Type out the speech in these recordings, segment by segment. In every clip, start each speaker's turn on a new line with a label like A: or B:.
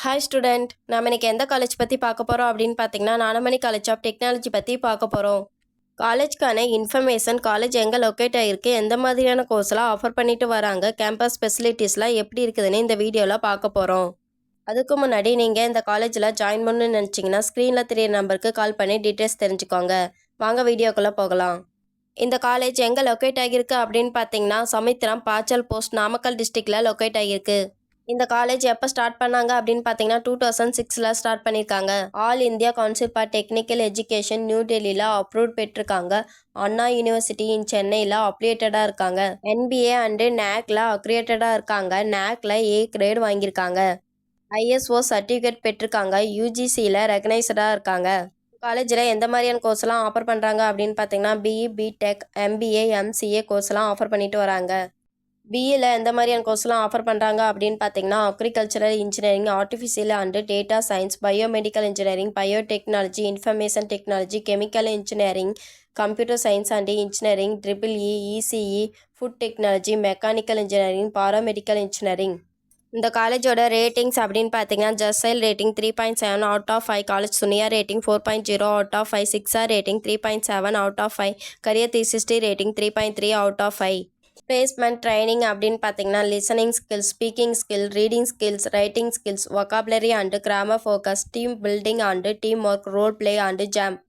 A: Hi student, நாம் இன்னைக்கு எந்த காலேஜ் பற்றி பார்க்க போகிறோம் அப்படின்னு பார்த்தீங்கன்னா ஞானமணி காலேஜ் ஆஃப் டெக்னாலஜி பற்றி பார்க்க போகிறோம். காலேஜ்க்கான இன்ஃபர்மேஷன், காலேஜ் எங்கே லொக்கேட் ஆகிருக்கு, எந்த மாதிரியான கோர்ஸ்லாம் ஆஃபர் பண்ணிட்டு வராங்க, கேம்பஸ் ஃபெசிலிட்டிஸ்லாம் எப்படி இருக்குதுன்னு இந்த வீடியோவில் பார்க்க போகிறோம். அதுக்கு முன்னாடி நீங்கள் இந்த காலேஜில் ஜாயின் பண்ணணும்னு நினச்சிங்கன்னா ஸ்க்ரீனில் தெரிய நம்பருக்கு கால் பண்ணி டீட்டெயில்ஸ் தெரிஞ்சுக்கோங்க. வாங்க வீடியோக்குள்ளே போகலாம். இந்த காலேஜ் எங்கே லொக்கேட் ஆகியிருக்கு அப்படின்னு பார்த்தீங்கன்னா சமுத்திரம், பாச்சல் போஸ்ட், நாமக்கல் டிஸ்ட்ரிக்டில் லொக்கேட் ஆகியிருக்கு. இந்த காலேஜ் எப்போ ஸ்டார்ட் பண்ணாங்க அப்படின்னு பார்த்தீங்கன்னா 2006 ஸ்டார்ட் பண்ணியிருக்காங்க. All India council for technical education new டெல்லியில் அப்ரூவ் பெற்றிருக்காங்க. அண்ணா யூனிவர்சிட்டி இன் சென்னையில் அப்ளியேட்டடாக இருக்காங்க. NBA அண்டு NACல அக்ரியேட்டடாக இருக்காங்க. NACல A கிரேட் வாங்கியிருக்காங்க. ISO சர்டிஃபிகேட் பெற்றிருக்காங்க. UGCயில் ரெகனைஸ்டாக இருக்காங்க. காலேஜில் எந்த மாதிரியான கோர்ஸ்லாம் ஆஃபர் பண்ணுறாங்க அப்படின்னு பார்த்தீங்கன்னா BE, BTech, MBA, MCA கோர்ஸ்லாம் ஆஃபர் பண்ணிட்டு வராங்க. பிஇயில் எந்த மாதிரியான கோர்ஸ்லாம் ஆஃபர் பண்ணுறாங்க அப்படின்னு பார்த்தீங்கன்னா agricultural engineering, artificial and data science, biomedical engineering, biotechnology, information technology, chemical engineering, computer science and engineering, EEE, ECE, food technology, mechanical engineering, paramedical engineering. இந்த காலேஜோட ரேட்டிங்ஸ் அப்படின்னு பார்த்தீங்கன்னா Justdial rating 3.7 out of 5, college Dunia rating 4.0 out of 5, Shiksha rating 3.7 out of 5, career 360 rating 3.3 out of 5. Placement training அப்படின்னு பார்த்தீங்கன்னா listening skills, speaking skill, reading skills, writing skills, vocabulary and grammar focus, team building and team work, role play and JAM,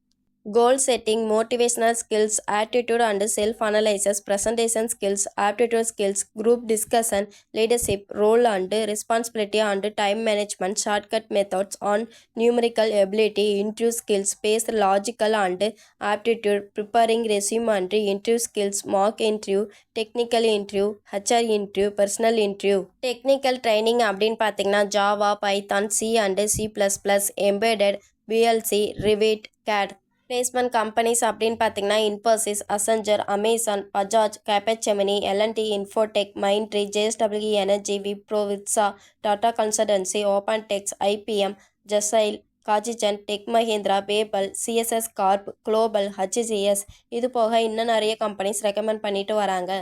A: goal setting, motivational skills, attitude and self analysis, presentation skills, aptitude skills, group discussion, leadership, role and responsibility and time management, shortcut methods on numerical ability, interview skills, face logical and aptitude, preparing resume and interview skills, mock interview, technical interview, HR interview, personal interview. Technical training அப்படின்னு பார்த்தீங்கன்னா Java, Python, C and C++, embedded, VLC, Revit, CAD. Placement companies அப்படின்னு பார்த்தீங்கன்னா Infosys, Accenture, Amazon, Bajaj, Capgemini, L&T, Infotech, Mindtree, JSW energy, Wipro, விட்ஸா, Tata consultancy, Opentext, IPM, ஜசைல், காஜிஜன், tech Mahindra, PayPal, CSS corp, global, HCS. இது போக இன்னும் நிறைய கம்பெனிஸ் ரெக்கமெண்ட் பண்ணிட்டு வராங்க.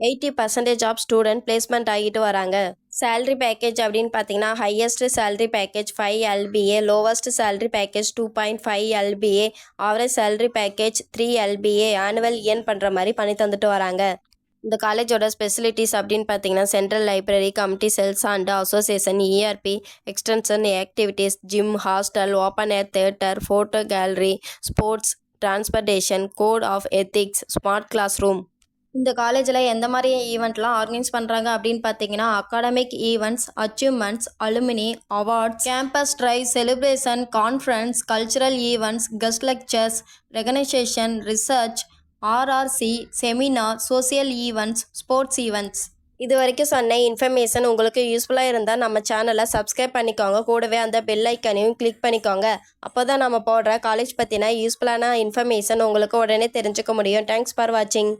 A: 80% ஆஃப் ஸ்டூடெண்ட் பிளேஸ்மெண்ட் ஆகிட்டு வராங்க. சேலரி பேக்கேஜ் அப்படின்னு பார்த்தீங்கன்னா highest salary package 5 LBA, lowest salary package 2.5 LBA, average salary package 3 LBA. Annual earn பண்ணுற மாதிரி பண்ணி தந்துட்டு வராங்க. இந்த காலேஜோட ஸ்பெசிலிட்டிஸ் அப்படின்னு பார்த்தீங்கன்னா central library, committee cells and association, ERP, extension activities, gym, hostel, open air theatre, photo gallery, sports, transportation, code of ethics, smart class room. இந்த காலேஜில் எந்த மாதிரி ஈவெண்ட்லாம் ஆர்கனைஸ் பண்ணுறாங்க அப்படின்னு பார்த்தீங்கன்னா academic events, achievements, alumni, awards, campus drive, celebration, conference, cultural events, guest lectures, recognition, research, RRC, seminar, social events, sports events. இது வரைக்கும் சொன்ன இன்ஃபர்மேஷன் உங்களுக்கு யூஸ்ஃபுல்லாக இருந்தால் நம்ம சேனலை சப்ஸ்கிரைப் பண்ணிக்கோங்க. கூடவே அந்த பெல் ஐக்கனையும் கிளிக் பண்ணிக்கோங்க. அப்போ தான் நம்ம போடுற காலேஜ் பற்றின யூஸ்ஃபுல்லான இன்ஃபர்மேஷன் உங்களுக்கு உடனே தெரிஞ்சுக்க முடியும். தேங்க்ஸ் ஃபார் வாட்சிங்.